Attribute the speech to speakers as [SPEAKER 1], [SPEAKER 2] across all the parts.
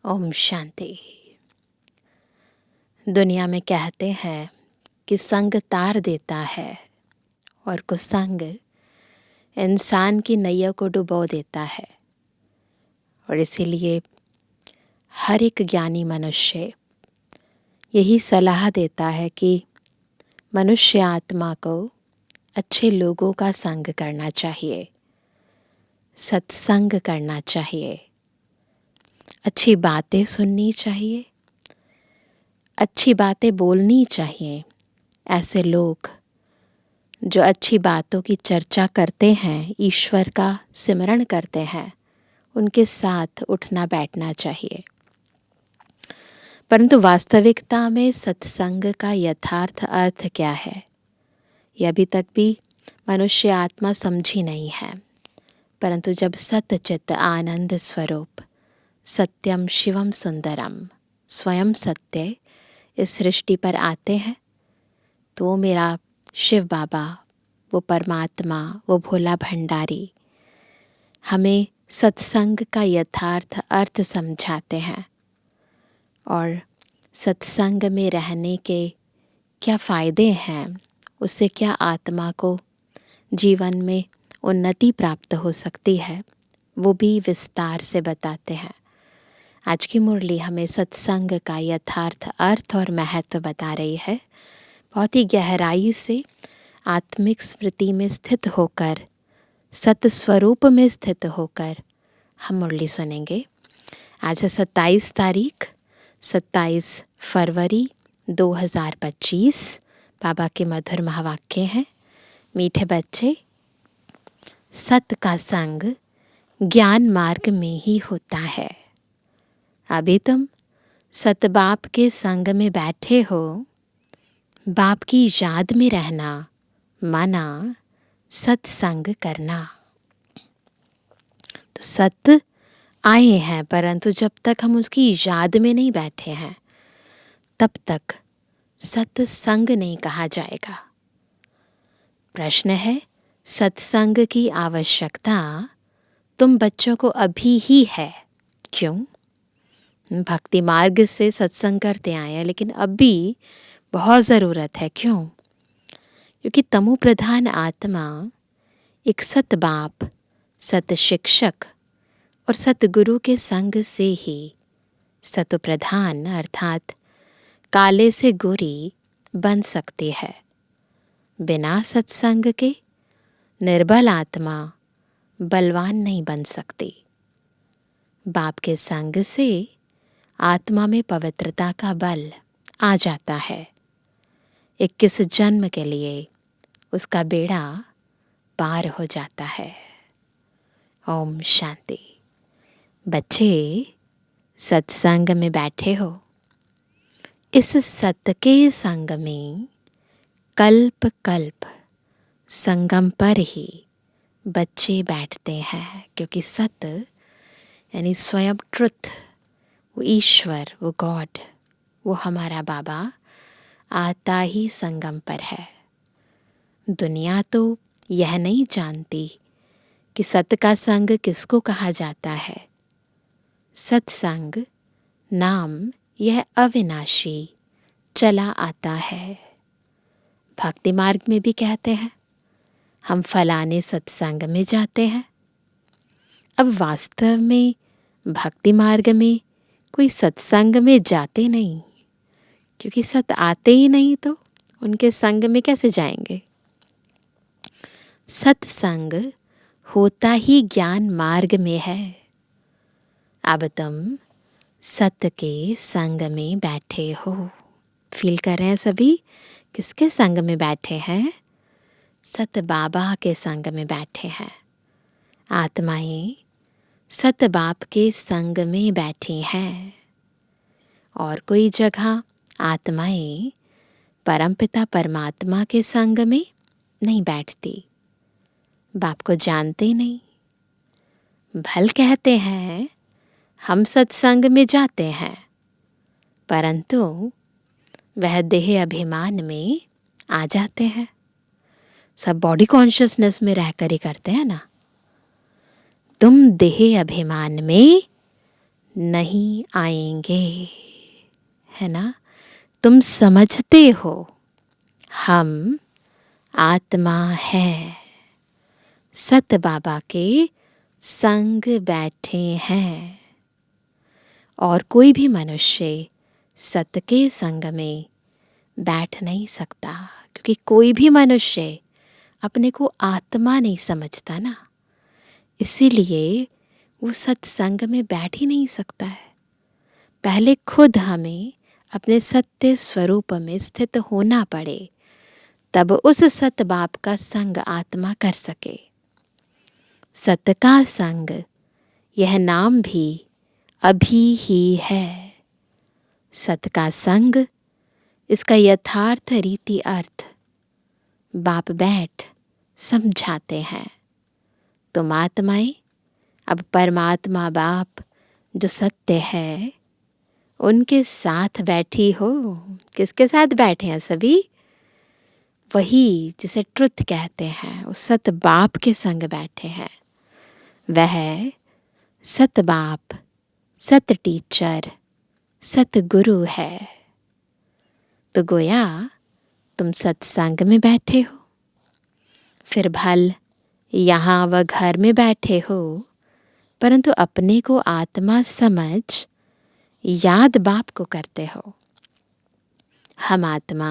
[SPEAKER 1] ओम शांति। दुनिया में कहते हैं कि संग तार देता है और कुसंग इंसान की नैया को डुबो देता है। और इसीलिए हर एक ज्ञानी मनुष्य यही सलाह देता है कि मनुष्य आत्मा को अच्छे लोगों का संग करना चाहिए, सत्संग करना चाहिए, अच्छी बातें सुननी चाहिए, अच्छी बातें बोलनी चाहिए। ऐसे लोग जो अच्छी बातों की चर्चा करते हैं, ईश्वर का सिमरण करते हैं, उनके साथ उठना बैठना चाहिए। परंतु वास्तविकता में सत्संग का यथार्थ अर्थ क्या है, यह अभी तक भी मनुष्य आत्मा समझी नहीं है। परंतु जब सतचित आनंद स्वरूप सत्यम शिवम सुंदरम स्वयं सत्य इस सृष्टि पर आते हैं, तो मेरा शिव बाबा, वो परमात्मा, वो भोला भंडारी हमें सत्संग का यथार्थ अर्थ समझाते हैं और सत्संग में रहने के क्या फ़ायदे हैं, उससे क्या आत्मा को जीवन में उन्नति प्राप्त हो सकती है, वो भी विस्तार से बताते हैं। आज की मुरली हमें सत्संग का यथार्थ अर्थ और महत्व बता रही है। बहुत ही गहराई से आत्मिक स्मृति में स्थित होकर, सत स्वरूप में स्थित होकर हम मुरली सुनेंगे। आज है 27 तारीख, 27 फरवरी 2025। बाबा के मधुर महावाक्य हैं। मीठे बच्चे, सत का संग ज्ञान मार्ग में ही होता है। अभी तुम सत बाप के संग में बैठे हो, बाप की याद में रहना, माना सत्संग करना। तो सत आए हैं, परंतु जब तक हम उसकी याद में नहीं बैठे हैं, तब तक सत्संग नहीं कहा जाएगा। प्रश्न है, सत्संग की आवश्यकता तुम बच्चों को अभी ही है। क्यों? भक्ति मार्ग से सत्संग करते आए हैं, लेकिन अभी बहुत ज़रूरत है। क्यों? क्योंकि तमो प्रधान आत्मा एक सत बाप, सत शिक्षक और सतगुरु के संग से ही सत प्रधान अर्थात काले से गोरी बन सकती है। बिना सत्संग के निर्बल आत्मा बलवान नहीं बन सकती। बाप के संग से आत्मा में पवित्रता का बल आ जाता है। 21 जन्म के लिए उसका बेड़ा पार हो जाता है। ओम शांति। बच्चे, सत्संग में बैठे हो। इस सत्य के संग में कल्प कल्प संगम पर ही बच्चे बैठते हैं, क्योंकि सत्य यानी स्वयं ट्रुथ, वो ईश्वर, वो गॉड, वो हमारा बाबा आता ही संगम पर है। दुनिया तो यह नहीं जानती कि सत्य का संग किसको कहा जाता है। सत्संग नाम यह अविनाशी चला आता है। भक्ति मार्ग में भी कहते हैं, हम फलाने सत्संग में जाते हैं। अब वास्तव में भक्ति मार्ग में कोई सत्संग में जाते नहीं, क्योंकि सत आते ही नहीं, तो उनके संग में कैसे जाएंगे। सत्संग होता ही ज्ञान मार्ग में है। अब तुम सत्य के संग में बैठे हो। फील कर रहे हैं सभी, किसके संग में बैठे हैं? सत बाबा के संग में बैठे हैं। आत्माएं सत बाप के संग में बैठी हैं। और कोई जगह आत्माएं परमपिता परमात्मा के संग में नहीं बैठती। बाप को जानते नहीं। भल कहते हैं हम सत्संग में जाते हैं, परंतु वह देह अभिमान में आ जाते हैं। सब बॉडी कॉन्शियसनेस में रहकर ही करते हैं ना। तुम देह अभिमान में नहीं आएंगे, है ना। तुम समझते हो हम आत्मा है, सत बाबा के संग बैठे हैं। और कोई भी मनुष्य सत के संग में बैठ नहीं सकता, क्योंकि कोई भी मनुष्य अपने को आत्मा नहीं समझता ना, इसीलिए वो सत्संग में बैठ ही नहीं सकता है। पहले खुद हमें अपने सत्य स्वरूप में स्थित होना पड़े, तब उस सत बाप का संग आत्मा कर सके। सत का संग, यह नाम भी अभी ही है। सत का संग, इसका यथार्थ रीति अर्थ बाप बैठ समझाते हैं। तुम आत्माएं अब परमात्मा बाप जो सत्य है उनके साथ बैठी हो। किसके साथ बैठे हैं सभी? वही जिसे ट्रुथ कहते हैं, उस सत बाप के संग बैठे हैं। वह सत बाप, सत टीचर, सत गुरु है। तो गोया तुम सत्संग में बैठे हो, फिर भल यहाँ व घर में बैठे हो, परंतु अपने को आत्मा समझ याद बाप को करते हो। हम आत्मा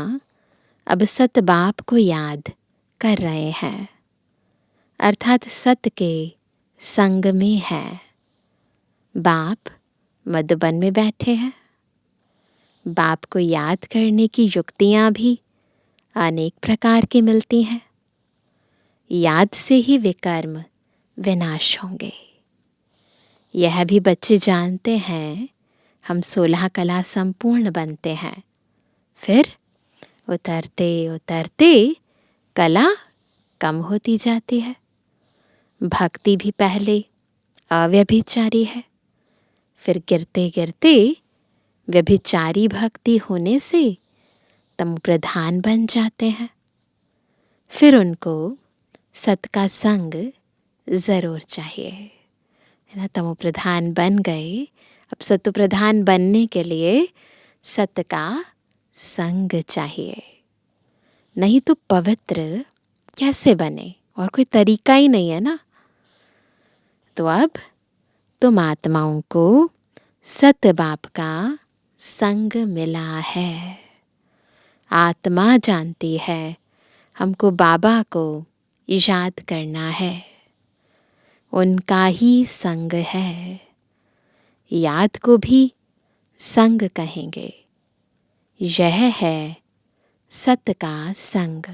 [SPEAKER 1] अब सत बाप को याद कर रहे हैं, अर्थात सत के संग में है। बाप मधुबन में बैठे हैं। बाप को याद करने की युक्तियां भी अनेक प्रकार की मिलती हैं। याद से ही विकर्म विनाश होंगे, यह भी बच्चे जानते हैं। हम 16 कला संपूर्ण बनते हैं, फिर उतरते उतरते कला कम होती जाती है। भक्ति भी पहले अव्यभिचारी है, फिर गिरते गिरते व्यभिचारी भक्ति होने से तम प्रधान बन जाते हैं। फिर उनको सत का संग जरूर चाहिए, है ना। तमो प्रधान बन गए, अब सत्व प्रधान बनने के लिए सत का संग चाहिए, नहीं तो पवित्र कैसे बने, और कोई तरीका ही नहीं है ना। तो अब तुम आत्माओं को सत बाप का संग मिला है। आत्मा जानती है हमको बाबा को याद करना है, उनका ही संग है। याद को भी संग कहेंगे। यह है सत का संग।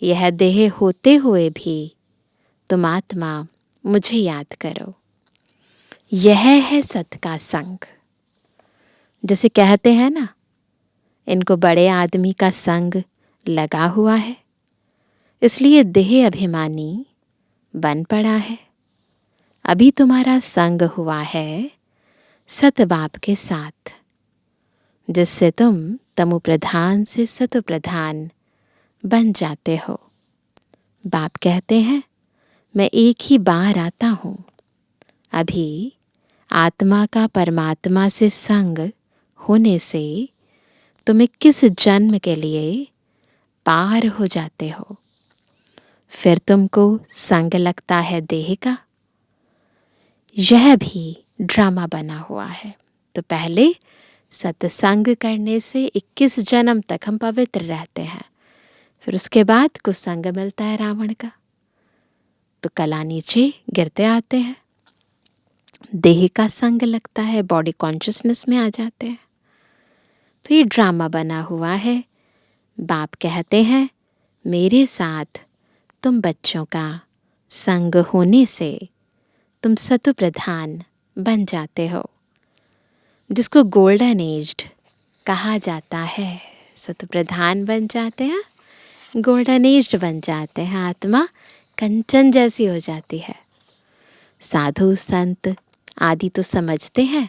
[SPEAKER 1] यह देह होते हुए भी तुम आत्मा मुझे याद करो, यह है सत का संग। जैसे कहते हैं ना, इनको बड़े आदमी का संग लगा हुआ है, इसलिए देह अभिमानी बन पड़ा है। अभी तुम्हारा संग हुआ है सत बाप के साथ, जिससे तुम तमो प्रधान से सतो प्रधान बन जाते हो। बाप कहते हैं मैं एक ही बार आता हूँ। अभी आत्मा का परमात्मा से संग होने से तुम 21 जन्म के लिए पार हो जाते हो। फिर तुमको संग लगता है देह का। यह भी ड्रामा बना हुआ है। तो पहले सत्संग करने से 21 जन्म तक हम पवित्र रहते हैं, फिर उसके बाद कुछ संग मिलता है रावण का, तो कला नीचे गिरते आते हैं। देह का संग लगता है, बॉडी कॉन्शियसनेस में आ जाते हैं। तो ये ड्रामा बना हुआ है। बाप कहते हैं मेरे साथ तुम बच्चों का संग होने से तुम सतु प्रधान बन जाते हो, जिसको गोल्डन एज्ड कहा जाता है। सतु प्रधान बन जाते हैं, गोल्डन एज्ड बन जाते हैं। आत्मा कंचन जैसी हो जाती है। साधु संत आदि तो समझते हैं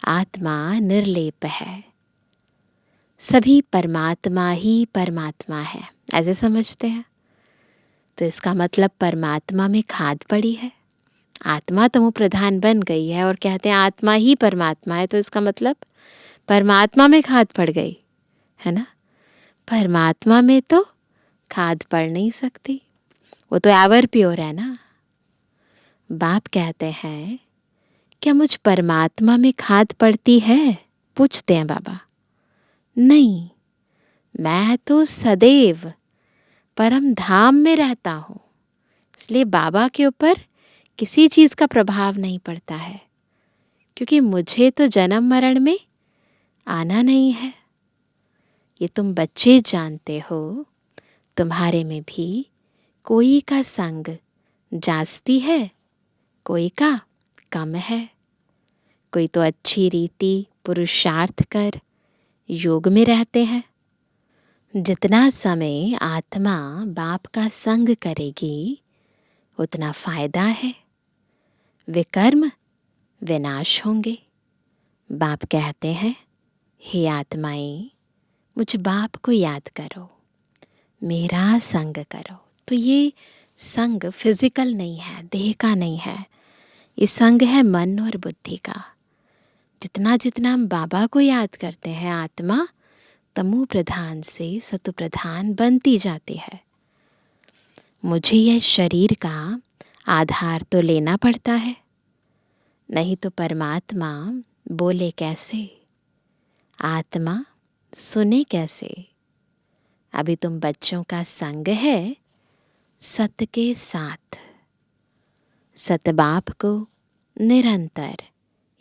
[SPEAKER 1] आत्मा निर्लेप है, सभी परमात्मा ही परमात्मा है, ऐसे समझते हैं। तो इसका मतलब परमात्मा में खाद पड़ी है, आत्मा तमो प्रधान बन गई है और कहते हैं आत्मा ही परमात्मा है, तो इसका मतलब परमात्मा में खाद पड़ गई है ना। परमात्मा में तो खाद पड़ नहीं सकती, वो तो एवर प्योर है ना। बाप कहते हैं क्या मुझ परमात्मा में खाद पड़ती है, पूछते हैं बाबा। नहीं, मैं तो सदैव परम धाम में रहता हूँ, इसलिए बाबा के ऊपर किसी चीज़ का प्रभाव नहीं पड़ता है, क्योंकि मुझे तो जन्म मरण में आना नहीं है। ये तुम बच्चे जानते हो, तुम्हारे में भी कोई का संग जास्ती है, कोई का कम है। कोई तो अच्छी रीति पुरुषार्थ कर योग में रहते हैं। जितना समय आत्मा बाप का संग करेगी उतना फायदा है। विकर्म विनाश होंगे। बाप कहते हैं हे आत्माएं, मुझ बाप को याद करो, मेरा संग करो। तो ये संग फिजिकल नहीं है, देह का नहीं है, ये संग है मन और बुद्धि का। जितना जितना हम बाबा को याद करते हैं, आत्मा तमो प्रधान से सतु प्रधान बनती जाती है। मुझे यह शरीर का आधार तो लेना पड़ता है, नहीं तो परमात्मा बोले कैसे, आत्मा सुने कैसे। अभी तुम बच्चों का संग है सत के साथ। सत बाप को निरंतर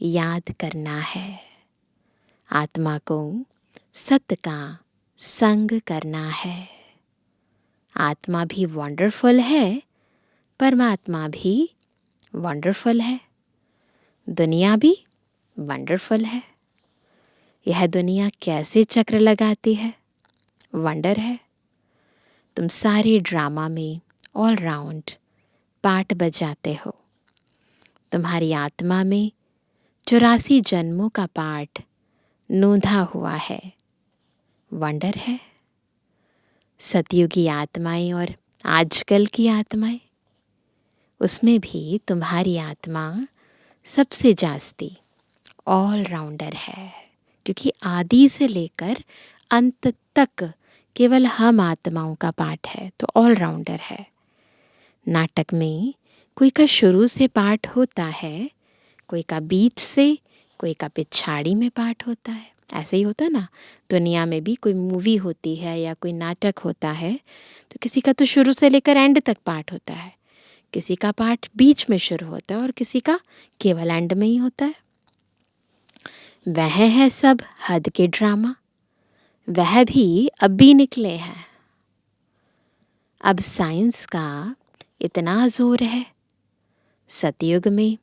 [SPEAKER 1] याद करना है। आत्मा को सत का संग करना है। आत्मा भी वंडरफुल है, परमात्मा भी वंडरफुल है, दुनिया भी वंडरफुल है। यह दुनिया कैसे चक्र लगाती है, वंडर है। तुम सारे ड्रामा में ऑल राउंड पार्ट बजाते हो। तुम्हारी आत्मा में 84 जन्मों का पार्ट नोंधा हुआ है, वंडर है। सतयुगी आत्माएं और आजकल की आत्माएं, उसमें भी तुम्हारी आत्मा सबसे जास्ती ऑल राउंडर है, क्योंकि आदि से लेकर अंत तक केवल हम आत्माओं का पाठ है, तो ऑल राउंडर है। नाटक में कोई का शुरू से पाठ होता है, कोई का बीच से, कोई का पिछाड़ी में पाठ होता है। ऐसे ही होता है ना, दुनिया में भी कोई मूवी होती है या कोई नाटक होता है, तो किसी का तो शुरू से लेकर एंड तक पाठ होता है, किसी का पाठ बीच में शुरू होता है और किसी का केवल एंड में ही होता है। वह है सब हद के ड्रामा, वह भी अब भी निकले हैं। अब साइंस का इतना जोर है, सतयुग में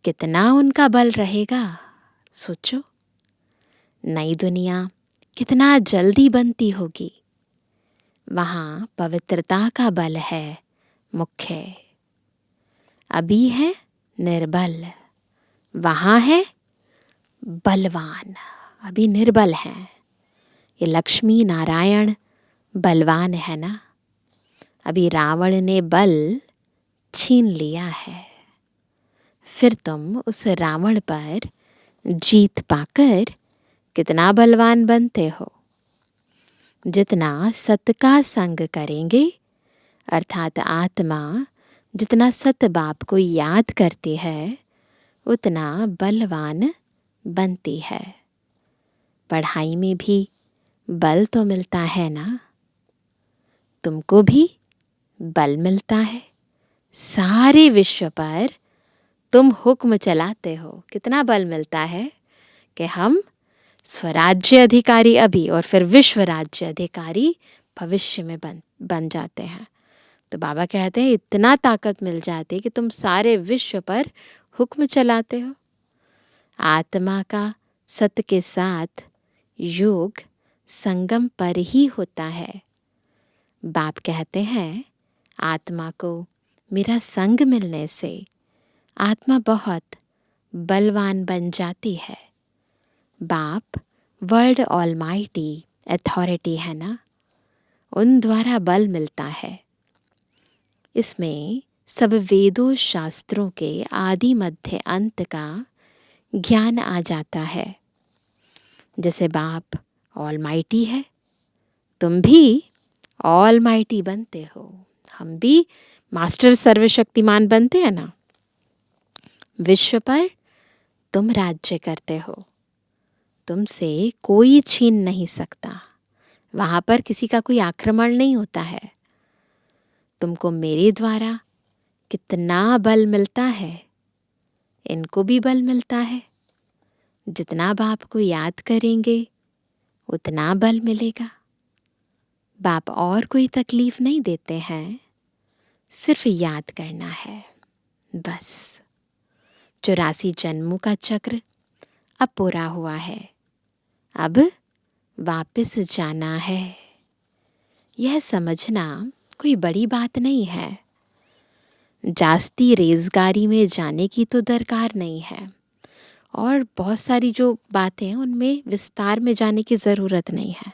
[SPEAKER 1] कितना उनका बल रहेगा, सोचो। नई दुनिया कितना जल्दी बनती होगी, वहाँ पवित्रता का बल है मुख्य। अभी है निर्बल, वहाँ है बलवान, अभी निर्बल हैं। ये लक्ष्मी नारायण बलवान है ना, अभी रावण ने बल छीन लिया है। फिर तुम उस रावण पर जीत पाकर कितना बलवान बनते हो। जितना सत का संग करेंगे, अर्थात आत्मा जितना सत बाप को याद करती है, उतना बलवान बनती है। पढ़ाई में भी बल तो मिलता है ना, तुमको भी बल मिलता है। सारे विश्व पर तुम हुक्म चलाते हो, कितना बल मिलता है कि हम स्वराज्य अधिकारी अभी और फिर विश्व राज्य अधिकारी भविष्य में बन जाते हैं। तो बाबा कहते हैं इतना ताकत मिल जाती है कि तुम सारे विश्व पर हुक्म चलाते हो। आत्मा का सत के साथ योग संगम पर ही होता है। बाप कहते हैं आत्मा को मेरा संग मिलने से आत्मा बहुत बलवान बन जाती है। बाप वर्ल्ड ऑलमाइटी अथॉरिटी है ना, उन द्वारा बल मिलता है। इसमें सब वेदों शास्त्रों के आदि मध्य अंत का ज्ञान आ जाता है। जैसे बाप ऑल माइटी है, तुम भी ऑल माइटी बनते हो, हम भी मास्टर सर्वशक्तिमान बनते हैं ना। विश्व पर तुम राज्य करते हो, तुमसे कोई छीन नहीं सकता, वहां पर किसी का कोई आक्रमण नहीं होता है। तुमको मेरे द्वारा कितना बल मिलता है, इनको भी बल मिलता है। जितना बाप को याद करेंगे उतना बल मिलेगा। बाप और कोई तकलीफ नहीं देते हैं, सिर्फ याद करना है बस। 84 जन्मों का चक्र अब पूरा हुआ है, अब वापस जाना है। यह समझना कोई बड़ी बात नहीं है। जास्ती रेजगारी में जाने की तो दरकार नहीं है, और बहुत सारी जो बातें हैं उनमें विस्तार में जाने की ज़रूरत नहीं है।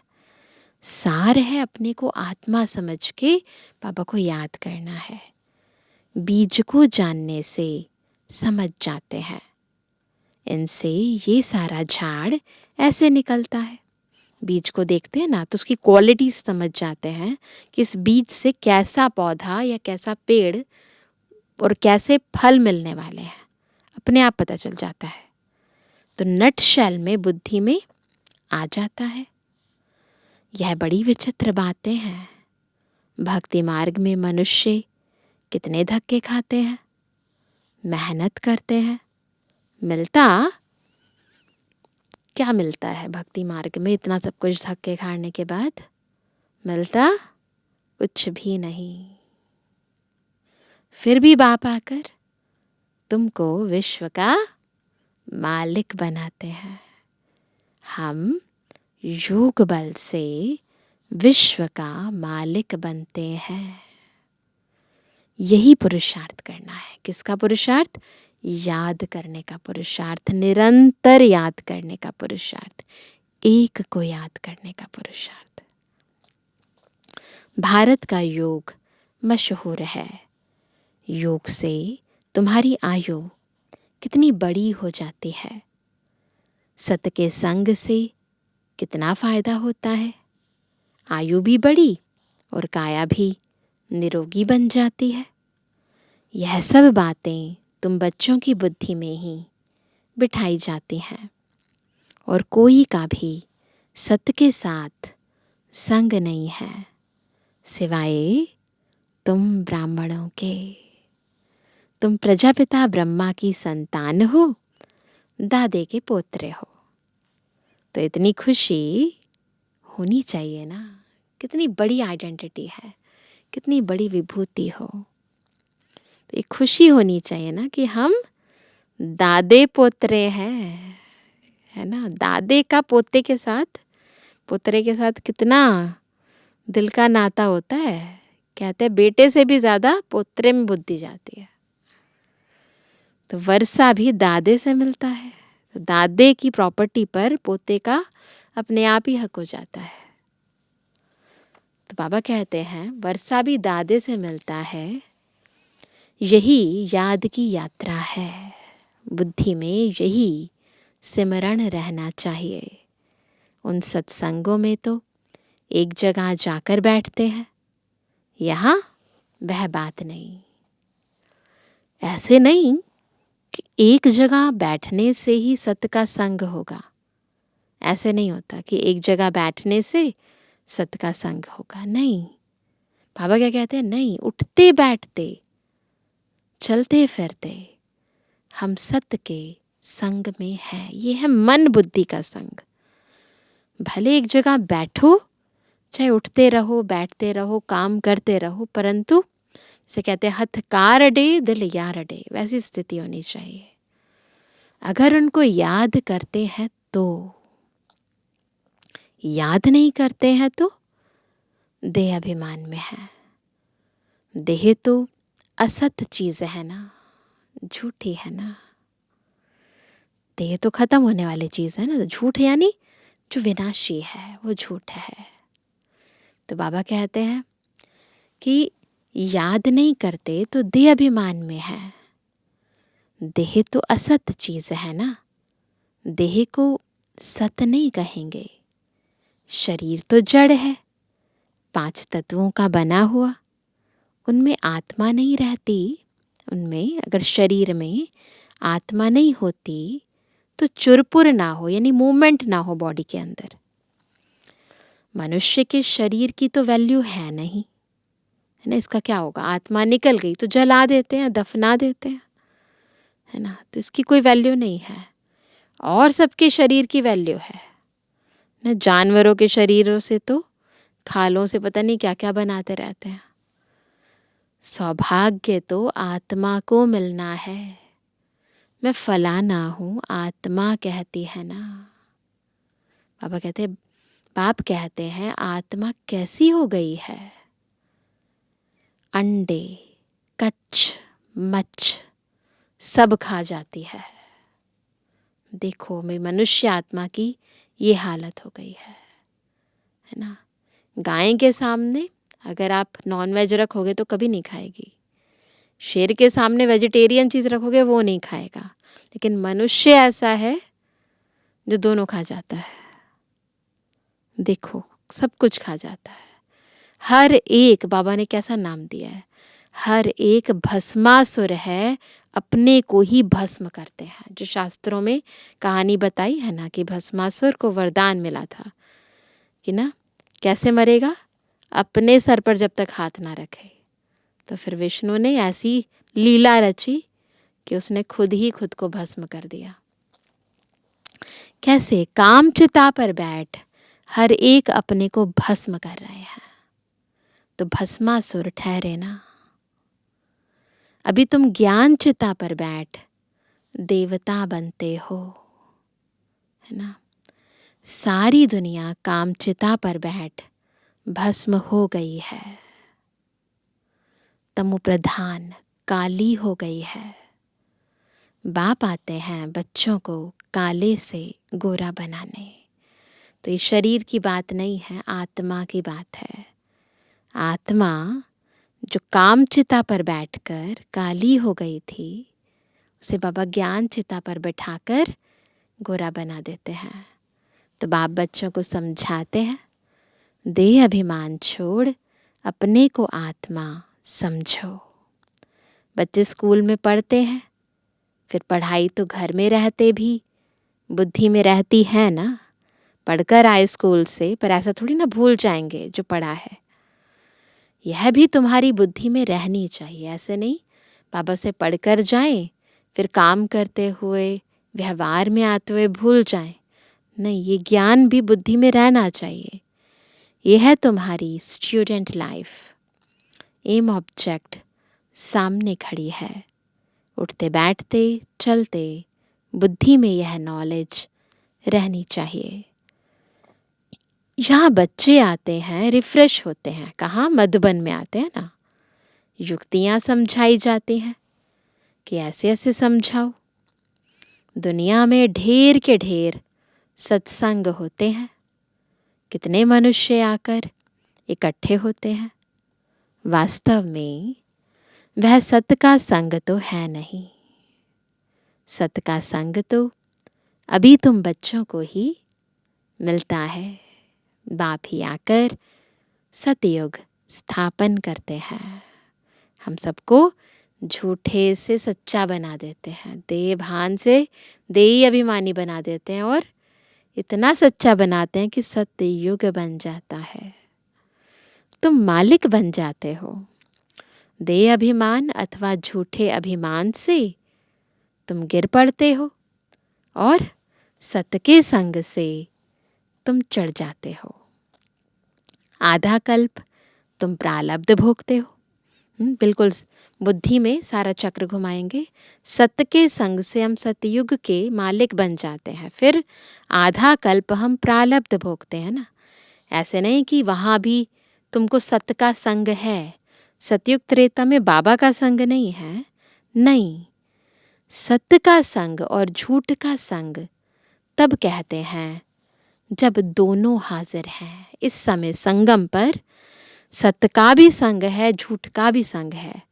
[SPEAKER 1] सार है अपने को आत्मा समझ के बाबा को याद करना है। बीज को जानने से समझ जाते हैं, इनसे ये सारा झाड़ ऐसे निकलता है। बीज को देखते हैं ना तो उसकी क्वालिटी समझ जाते हैं कि इस बीज से कैसा पौधा या कैसा पेड़ और कैसे फल मिलने वाले हैं, अपने आप पता चल जाता है। तो नट शेल में बुद्धि में आ जाता है। यह बड़ी विचित्र बातें हैं। भक्ति मार्ग में मनुष्य कितने धक्के खाते हैं, मेहनत करते हैं, मिलता क्या मिलता है भक्ति मार्ग में? इतना सब कुछ धक्के खाने के बाद मिलता कुछ भी नहीं। फिर भी बाप आकर तुमको विश्व का मालिक बनाते हैं। हम योग बल से विश्व का मालिक बनते हैं। यही पुरुषार्थ करना है। किसका पुरुषार्थ? याद करने का पुरुषार्थ, निरंतर याद करने का पुरुषार्थ, एक को याद करने का पुरुषार्थ। भारत का योग मशहूर है। योग से तुम्हारी आयु कितनी बड़ी हो जाती है। सत्य के संग से कितना फायदा होता है। आयु भी बड़ी और काया भी निरोगी बन जाती है। यह सब बातें तुम बच्चों की बुद्धि में ही बिठाई जाती हैं, और कोई का भी सत्य के साथ संग नहीं है सिवाय तुम ब्राह्मणों के। तुम प्रजापिता ब्रह्मा की संतान हो, दादे के पोत्रे हो, तो इतनी खुशी होनी चाहिए ना। कितनी बड़ी आइडेंटिटी है, कितनी बड़ी विभूति हो। तो एक खुशी होनी चाहिए ना कि हम दादे पोतरे हैं, है ना। दादे का पोते के साथ, पोतरे के साथ कितना दिल का नाता होता है। कहते हैं बेटे से भी ज्यादा पोतरे में बुद्धि जाती है। तो वर्षा भी दादे से मिलता है, तो दादे की प्रॉपर्टी पर पोते का अपने आप ही हक हो जाता है। तो बाबा कहते हैं वर्षा भी दादे से मिलता है। यही याद की यात्रा है। बुद्धि में यही सिमरण रहना चाहिए। उन सत्संगों में तो एक जगह जाकर बैठते हैं, यहाँ वह बात नहीं। ऐसे नहीं कि एक जगह बैठने से ही सत्य का संग होगा। ऐसे नहीं होता कि एक जगह बैठने से सत्य का संग होगा, नहीं। बाबा क्या कहते हैं? नहीं, उठते बैठते चलते फिरते हम सत्य के संग में है। ये है मन बुद्धि का संग। भले एक जगह बैठो, चाहे उठते रहो, बैठते रहो, काम करते रहो, परंतु से कहते हैं हथ कार अडे दिल यार अडे, वैसी स्थिति होनी चाहिए। अगर उनको याद करते हैं तो, याद नहीं करते हैं तो देह अभिमान में है। देह तो असत चीज है ना, झूठी है ना। देह तो खत्म होने वाली चीज है ना, तो झूठ यानी जो विनाशी है वो झूठ है। तो बाबा कहते हैं कि याद नहीं करते तो देह अभिमान में है। देह तो असत चीज है ना, देह को सत नहीं कहेंगे। शरीर तो जड़ है, 5 तत्वों का बना हुआ, उनमें आत्मा नहीं रहती। उनमें अगर शरीर में आत्मा नहीं होती तो चुरपुर ना हो, यानी मूवमेंट ना हो बॉडी के अंदर। मनुष्य के शरीर की तो वैल्यू है नहीं, है ना। इसका क्या होगा, आत्मा निकल गई तो जला देते हैं, दफना देते हैं, है ना। तो इसकी कोई वैल्यू नहीं है। और सबके शरीर की वैल्यू है ना। जानवरों के शरीरों से तो, खालों से पता नहीं क्या क्या बनाते रहते हैं। सौभाग्य तो आत्मा को मिलना है। मैं फलाना हूँ, आत्मा कहती है ना। बाप कहते हैं आत्मा कैसी हो गई है। अंडे, कच्छ, मच्छ सब खा जाती है। देखो मैं मनुष्य आत्मा की ये हालत हो गई है ना। गाय के सामने अगर आप नॉन वेज रखोगे तो कभी नहीं खाएगी। शेर के सामने वेजिटेरियन चीज रखोगे वो नहीं खाएगा। लेकिन मनुष्य ऐसा है जो दोनों खा जाता है। देखो सब कुछ खा जाता है। हर एक, बाबा ने कैसा नाम दिया है, हर एक भस्मासुर है, अपने को ही भस्म करते हैं। जो शास्त्रों में कहानी बताई है ना कि भस्मासुर को वरदान मिला था कि ना कैसे मरेगा, अपने सर पर जब तक हाथ ना रखे। तो फिर विष्णु ने ऐसी लीला रची कि उसने खुद ही खुद को भस्म कर दिया। कैसे, काम चिता पर बैठ हर एक अपने को भस्म कर रहे हैं। तो भस्मासुर ठहरे ना। अभी तुम ज्ञान चिता पर बैठ देवता बनते हो, है ना। सारी दुनिया काम चिता पर बैठ भस्म हो गई है। तमो प्रधान काली हो गई है। बाप आते हैं बच्चों को काले से गोरा बनाने। तो ये शरीर की बात नहीं है, आत्मा की बात है। आत्मा जो काम चिता पर बैठकर काली हो गई थी, उसे बाबा ज्ञान चिता पर बैठाकर गोरा बना देते हैं। तो बाप बच्चों को समझाते हैं, देह अभिमान छोड़ अपने को आत्मा समझो। बच्चे स्कूल में पढ़ते हैं, फिर पढ़ाई तो घर में रहते भी बुद्धि में रहती है ना। पढ़कर आए स्कूल से, पर ऐसा थोड़ी ना भूल जाएंगे जो पढ़ा है। यह भी तुम्हारी बुद्धि में रहनी चाहिए। ऐसे नहीं बाबा से पढ़कर जाएं, फिर काम करते हुए व्यवहार में आते हुए भूल जाएं। नहीं, ये ज्ञान भी बुद्धि में रहना चाहिए। यह है तुम्हारी स्टूडेंट लाइफ। एम ऑब्जेक्ट सामने खड़ी है। उठते बैठते चलते बुद्धि में यह नॉलेज रहनी चाहिए। यहाँ बच्चे आते हैं, रिफ्रेश होते हैं। कहाँ, मधुबन में आते हैं ना। युक्तियाँ समझाई जाती हैं कि ऐसे ऐसे समझाओ। दुनिया में ढेर के ढेर सत्संग होते हैं। कितने मनुष्य आकर इकट्ठे होते हैं। वास्तव में वह सत का संग तो है नहीं। सत का संग तो अभी तुम बच्चों को ही मिलता है। बाप ही आकर सतयुग स्थापन करते हैं। हम सबको झूठे से सच्चा बना देते हैं, देह भान से देही अभिमानी बना देते हैं, और इतना सच्चा बनाते हैं कि सतयुग बन जाता है। तुम मालिक बन जाते हो। देह अभिमान अथवा झूठे अभिमान से तुम गिर पड़ते हो, और सत के संग से तुम चढ़ जाते हो। आधा कल्प तुम प्रारब्ध भोगते हो। बिल्कुल बुद्धि में सारा चक्र घुमाएंगे। सत्य के संग से हम सतयुग के मालिक बन जाते हैं। फिर आधा कल्प हम प्रारब्ध भोगते हैं ना। ऐसे नहीं कि वहाँ भी तुमको सत्य का संग है। सतयुग त्रेता में बाबा का संग नहीं है। नहीं, सत्य का संग और झूठ का संग तब कहते हैं जब दोनों हाजिर हैं। इस समय संगम पर सत्य का भी संग है, झूठ का भी संग है।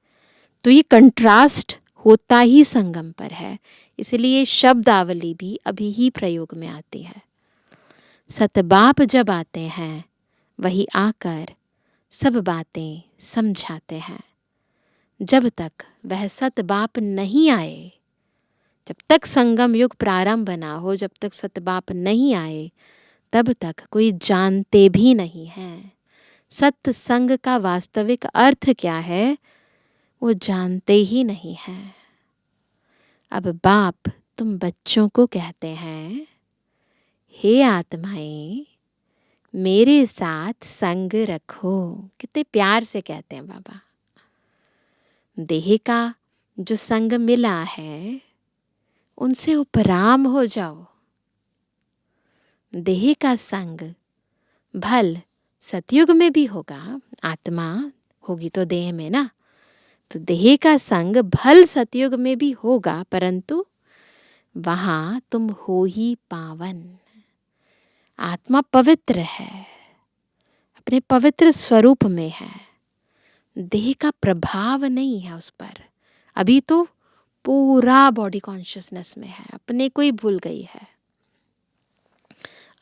[SPEAKER 1] तो ये कंट्रास्ट होता ही संगम पर है, इसलिए शब्दावली भी अभी ही प्रयोग में आती है। सतबाप जब आते हैं वही आकर सब बातें समझाते हैं। जब तक वह सतबाप नहीं आए, जब तक संगम युग प्रारंभ ना हो, जब तक सतबाप नहीं आए, तब तक कोई जानते भी नहीं है सत्संग का वास्तविक अर्थ क्या है, वो जानते ही नहीं है। अब बाप तुम बच्चों को कहते हैं, हे आत्माएं मेरे साथ संग रखो। कितने प्यार से कहते हैं बाबा। देह का जो संग मिला है उनसे उपराम हो जाओ। देह का संग भल सतयुग में भी होगा, आत्मा होगी तो देह में ना, तो देह का संग भल सतयुग में भी होगा, परंतु वहां तुम हो ही पावन। आत्मा पवित्र है, अपने पवित्र स्वरूप में है, देह का प्रभाव नहीं है उस पर। अभी तो पूरा बॉडी कॉन्शियसनेस में है, अपने को ही भूल गई है।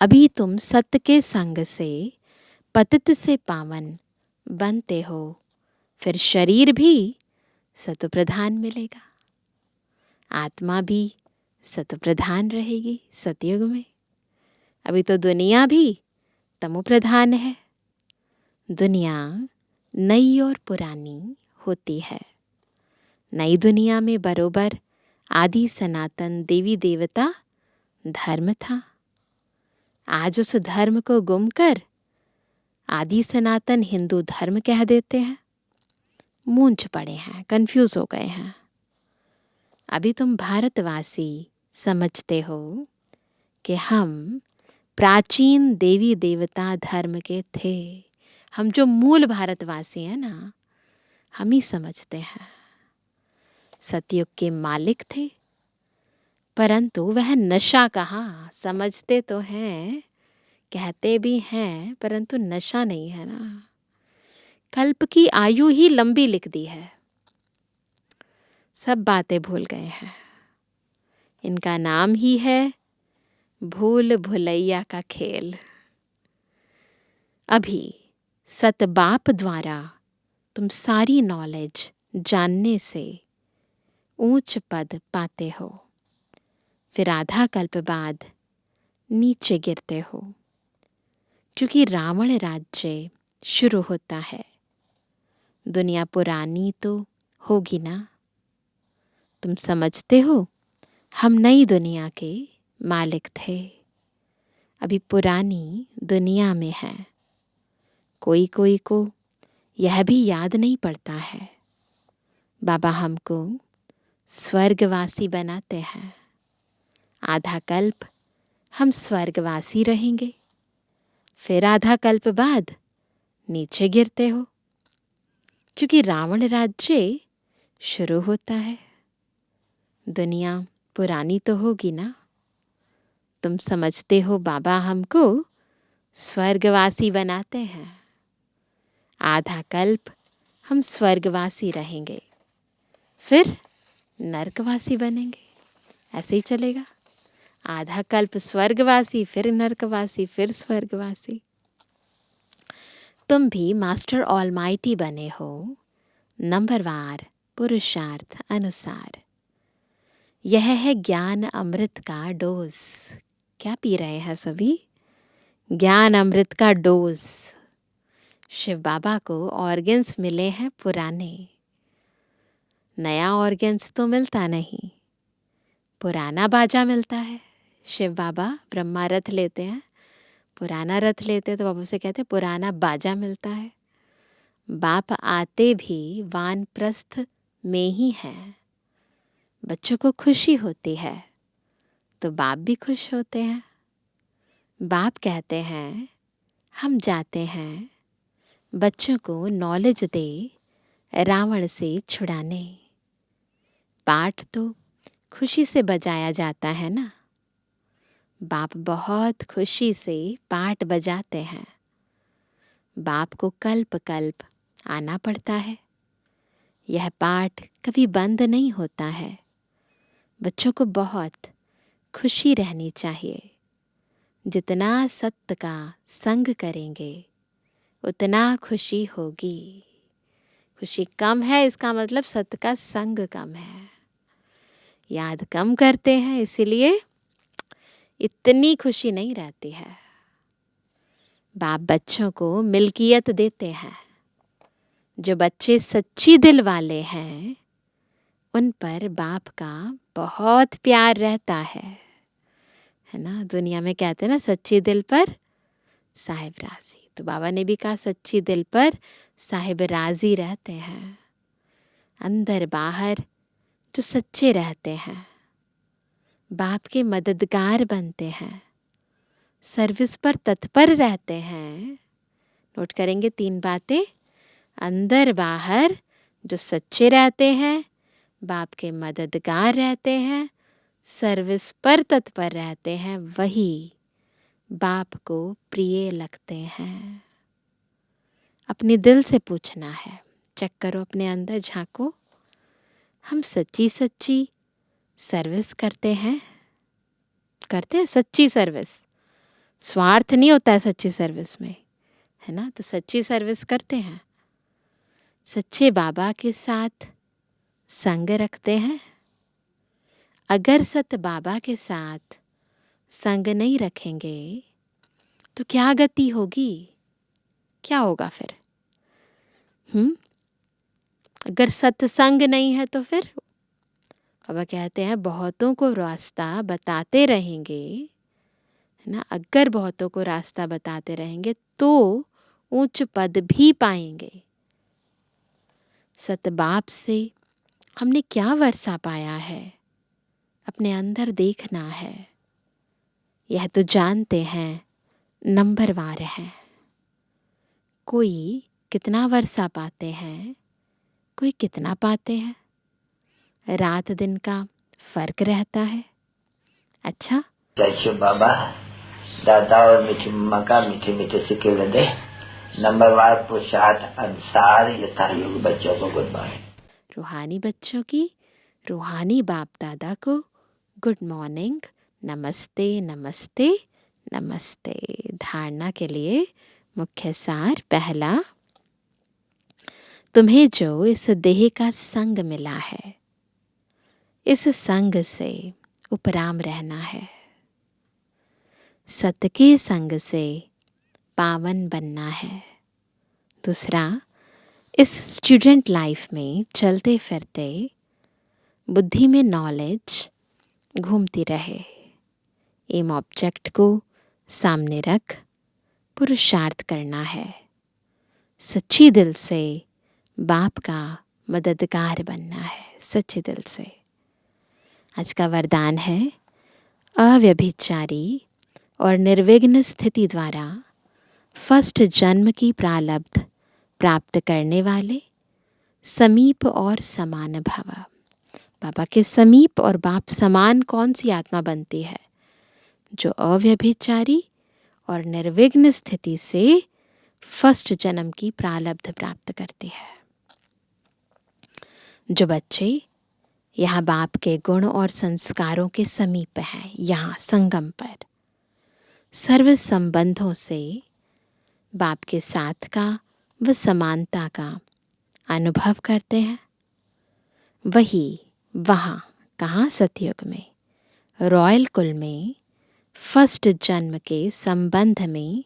[SPEAKER 1] अभी तुम सत्य के संग से पतित से पावन बनते हो, फिर शरीर भी सत्व प्रधान मिलेगा, आत्मा भी सत्व प्रधान रहेगी सतयुग में। अभी तो दुनिया भी तमो प्रधान है। दुनिया नई और पुरानी होती है। नई दुनिया में बरोबर आदि सनातन देवी देवता धर्म था। आज उस धर्म को गुम कर आदि सनातन हिंदू धर्म कह देते हैं। मूंझ पड़े हैं, कंफ्यूज हो गए हैं। अभी तुम भारतवासी समझते हो कि हम प्राचीन देवी देवता धर्म के थे। हम जो मूल भारतवासी हैं ना, हम ही समझते हैं। सतयुग के मालिक थे, परंतु वह नशा कहाँ। समझते तो हैं, कहते भी हैं, परंतु नशा नहीं है ना। कल्प की आयु ही लंबी लिख दी है, सब बातें भूल गए हैं। इनका नाम ही है भूल भुलैया का खेल। अभी सतबाप द्वारा तुम सारी नॉलेज जानने से ऊंच पद पाते हो, फिर आधा कल्प बाद नीचे गिरते हो, क्योंकि रावण राज्य शुरू होता है। दुनिया पुरानी तो होगी ना। तुम समझते हो हम नई दुनिया के मालिक थे, अभी पुरानी दुनिया में है। कोई कोई को यह भी याद नहीं पड़ता है, बाबा हमको स्वर्गवासी बनाते हैं। आधा कल्प हम स्वर्गवासी रहेंगे, फिर आधा कल्प बाद नीचे गिरते हो, क्योंकि रावण राज्य शुरू होता है। दुनिया पुरानी तो होगी ना। तुम समझते हो बाबा हमको स्वर्गवासी बनाते हैं। आधा कल्प हम स्वर्गवासी रहेंगे, फिर नरकवासी बनेंगे। ऐसे ही चलेगा। आधा कल्प स्वर्गवासी, फिर नरकवासी, फिर स्वर्गवासी। तुम भी मास्टर ऑलमाइटी बने हो, नंबरवार पुरुषार्थ अनुसार। यह है ज्ञान अमृत का डोज। क्या पी रहे हैं सभी? ज्ञान अमृत का डोज। शिव बाबा को ऑर्गन्स मिले हैं पुराने, नया ऑर्गन्स तो मिलता नहीं, पुराना बाजा मिलता है। शिव बाबा ब्रह्मा रथ लेते हैं, पुराना रथ लेते हैं, तो बाबू से कहते हैं पुराना बाजा मिलता है। बाप आते भी वानप्रस्थ में ही हैं। बच्चों को खुशी होती है तो बाप भी खुश होते हैं। बाप कहते हैं हम जाते हैं बच्चों को नॉलेज दे रावण से छुड़ाने। पाठ तो खुशी से बजाया जाता है ना। बाप बहुत खुशी से पाठ बजाते हैं। बाप को कल्प कल्प आना पड़ता है। यह पाठ कभी बंद नहीं होता है। बच्चों को बहुत खुशी रहनी चाहिए। जितना सत्य का संग करेंगे उतना खुशी होगी। खुशी कम है इसका मतलब सत्य का संग कम है। याद कम करते हैं इसीलिए इतनी खुशी नहीं रहती है। बाप बच्चों को मिल्कियत देते हैं। जो बच्चे सच्ची दिल वाले हैं उन पर बाप का बहुत प्यार रहता है ना। दुनिया में कहते हैं ना, सच्ची दिल पर साहिब राजी। तो बाबा ने भी कहा सच्ची दिल पर साहिब राजी रहते हैं। अंदर बाहर जो सच्चे रहते हैं बाप के मददगार बनते हैं, सर्विस पर तत्पर रहते हैं। नोट करेंगे 3 बातें। अंदर बाहर जो सच्चे रहते हैं, बाप के मददगार रहते हैं, सर्विस पर तत्पर रहते हैं, वही बाप को प्रिय लगते हैं। अपने दिल से पूछना है। चेक करो, अपने अंदर झांको। हम सच्ची सच्ची सर्विस करते हैं सच्ची सर्विस। स्वार्थ नहीं होता है सच्ची सर्विस में, है ना। तो सच्ची सर्विस करते हैं। सच्चे बाबा के साथ संग रखते हैं। अगर सत्य बाबा के साथ संग नहीं रखेंगे तो क्या गति होगी? क्या होगा फिर? अगर सत्संग नहीं है तो फिर बाबा कहते हैं बहुतों को रास्ता बताते रहेंगे, है ना। अगर बहुतों को रास्ता बताते रहेंगे तो ऊंच पद भी पाएंगे। सत बाप से हमने क्या वर्षा पाया है, अपने अंदर देखना है। यह तो जानते हैं नंबरवार है। कोई कितना वर्षा पाते हैं, कोई कितना पाते हैं। रात दिन का फर्क रहता है। अच्छा,
[SPEAKER 2] जय बाबा दादा और मीठी मम्मा का मीठे मीठे सिक्के लदे नंबरवार पुरुषार्थ अनुसार यथा योग बच्चों को गुड मॉर्निंग।
[SPEAKER 1] रूहानी बच्चों की रूहानी बाप दादा को गुड मॉर्निंग, नमस्ते नमस्ते नमस्ते। धारणा के लिए मुख्य सार। पहला, तुम्हें जो इस देह का संग मिला है, इस संग से उपराम रहना है। सत्य के संग से पावन बनना है। दूसरा, इस स्टूडेंट लाइफ में चलते फिरते बुद्धि में नॉलेज घूमती रहे। एम ऑब्जेक्ट को सामने रख पुरुषार्थ करना है। सच्ची दिल से बाप का मददगार बनना है, सच्चे दिल से। आज का वरदान है, अव्यभिचारी और निर्विघ्न स्थिति द्वारा फर्स्ट जन्म की प्रारब्ध प्राप्त करने वाले समीप और समान भव। बाबा के समीप और बाप समान कौन सी आत्मा बनती है? जो अव्यभिचारी और निर्विघ्न स्थिति से फर्स्ट जन्म की प्रारब्ध प्राप्त करती है। जो बच्चे यहाँ बाप के गुण और संस्कारों के समीप हैं, यहाँ संगम पर सर्व संबंधों से बाप के साथ का व समानता का अनुभव करते हैं, वही वहाँ, कहाँ? सतयुग में, रॉयल कुल में फर्स्ट जन्म के संबंध में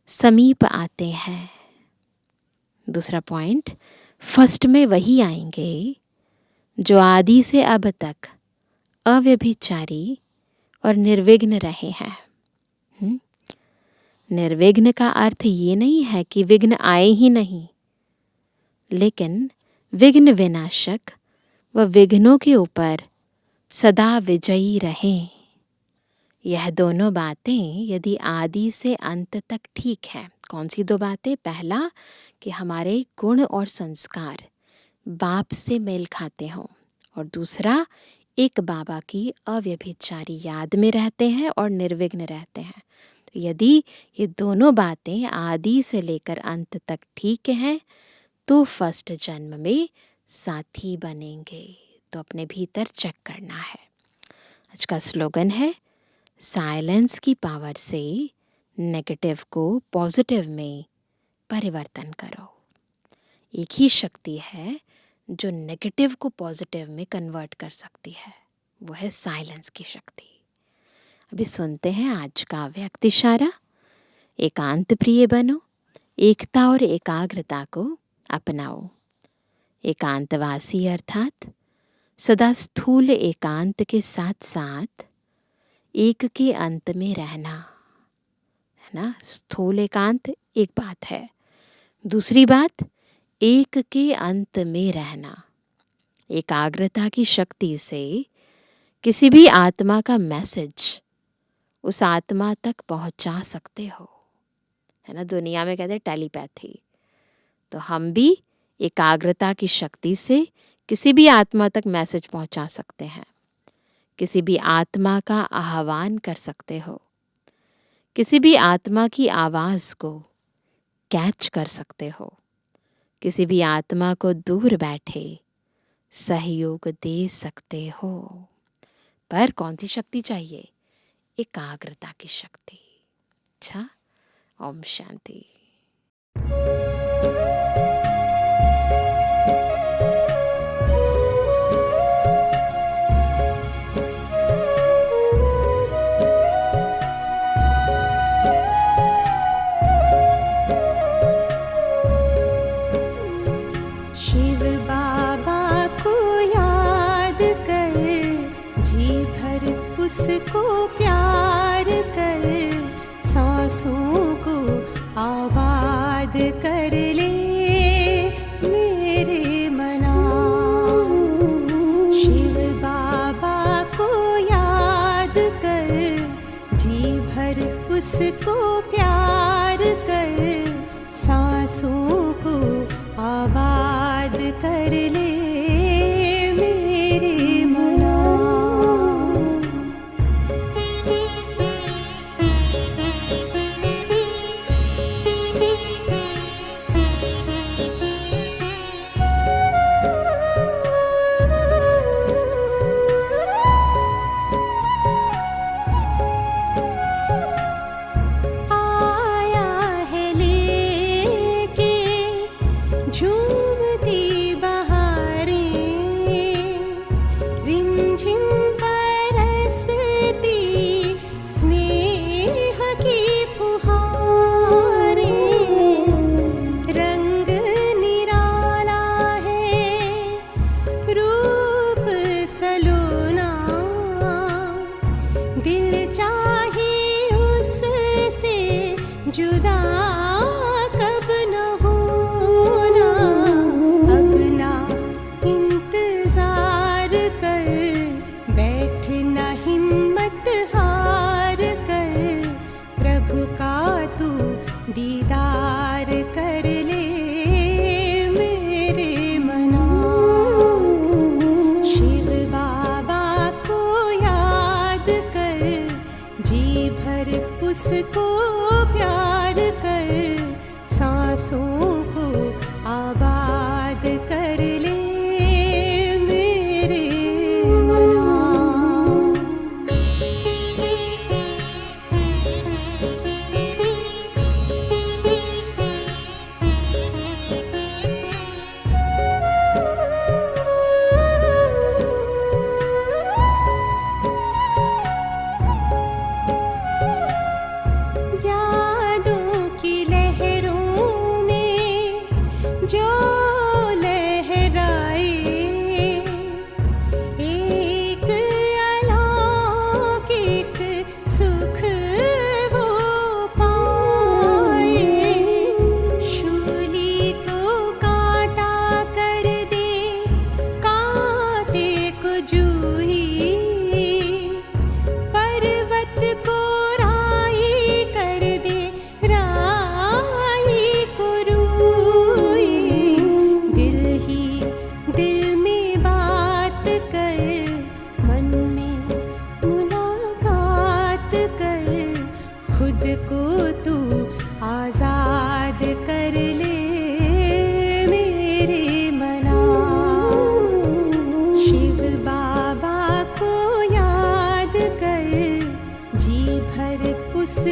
[SPEAKER 1] समीप आते हैं। दूसरा पॉइंट, फर्स्ट में वही आएंगे जो आदि से अब तक अव्यभिचारी और निर्विघ्न रहे हैं। निर्विघ्न का अर्थ ये नहीं है कि विघ्न आए ही नहीं, लेकिन विघ्न विनाशक व विघ्नों के ऊपर सदा विजयी रहें। यह दोनों बातें यदि आदि से अंत तक ठीक है। कौन सी 2 बातें? पहला, कि हमारे गुण और संस्कार बाप से मेल खाते हों, और दूसरा, एक बाबा की अव्यभिचारी याद में रहते हैं और निर्विघ्न रहते हैं। यदि ये दोनों बातें आदि से लेकर अंत तक ठीक हैं तो फर्स्ट जन्म में साथी बनेंगे। तो अपने भीतर चेक करना है। आज का स्लोगन है, साइलेंस की पावर से नेगेटिव को पॉजिटिव में परिवर्तन करो। एक ही शक्ति है जो नेगेटिव को पॉजिटिव में कन्वर्ट कर सकती है, वो है साइलेंस की शक्ति। अभी सुनते हैं आज का व्यक्ति इशारा। एकांत प्रिय बनो, एकता और एकाग्रता को अपनाओ। एकांतवासी अर्थात सदा स्थूल एकांत के साथ साथ एक के अंत में रहना, है ना। स्थूल एकांत एक बात है, दूसरी बात एक के अंत में रहना। एकाग्रता की शक्ति से किसी भी आत्मा का मैसेज उस आत्मा तक पहुंचा सकते हो, है ना। दुनिया में कहते हैं टेलीपैथी, तो हम भी एकाग्रता की शक्ति से किसी भी आत्मा तक मैसेज पहुंचा सकते हैं। किसी भी आत्मा का आह्वान कर सकते हो, किसी भी आत्मा की आवाज़ को कैच कर सकते हो, किसी भी आत्मा को दूर बैठे सहयोग दे सकते हो। पर कौन सी शक्ति चाहिए? एकाग्रता की शक्ति। अच्छा, ओम शांति।
[SPEAKER 3] शिव बाबा को याद कर, जी भर उसको प्यार कर, सांसों को आबाद कर ले मेरे मना। शिव बाबा को याद कर, जी भर उसको प्यार कर, सांसों को आबाद कर ले मेरे मना। आया है लेके झूमती बहारें,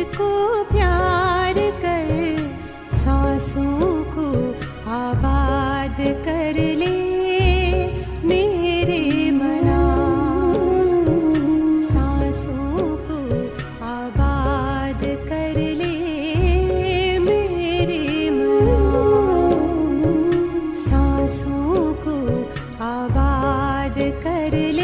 [SPEAKER 3] उसको प्यार कर, सांसों को आबाद कर ले मेरे मना, सांसों को आबाद कर ले मेरे मना, सांसों को आबाद कर ले